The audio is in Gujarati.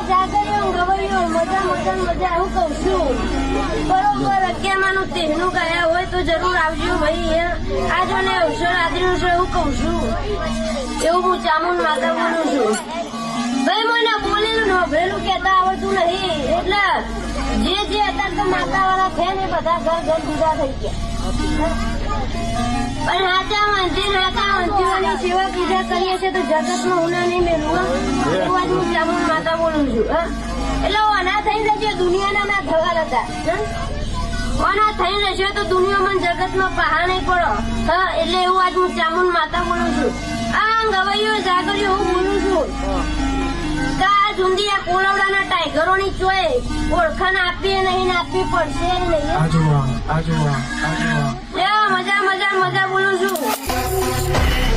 જાગરીઓ ગવૈયો મજા મજા મજા હું કઉ છું બરોબર 11 તેનું ગયા હોય તો જરૂર આવજો ભાઈ આ જો ને અવસર આદર્યું છે હું કઉ છું એવું હું ચામુંડ માતા બોલું છું ભાઈ મને બોલેલું નોભેલું કેતા આવડતું નહીં એટલે જે અત્યારે તો માતા વાળા છે ને બધા ઘર જુદા થઈ ગયા પણ હાચા મંદિરની સેવા પૂજા કરીએ છીએ તો જગતમાં ઉના નહીં મેળવું એવું આજ હું ચામુંડ માતા બોલું છું એટલે અના થઈ જશે દુનિયાના ના થવા હતા અના થઈ જશે તો દુનિયામાં જગતમાં પહાડ નહીં પડો એટલે એવું આજ હું ચામુંડ માતા બોલું છું આ ગવૈયો જાગરીઓ હું બોલું છું જુંદી આ કોલવડાના ટાઈગરોની ચોય ઓળખાણ આપીએ નહીં ને આપવી પડશે નહીં મજા મજા મજા બોલું છું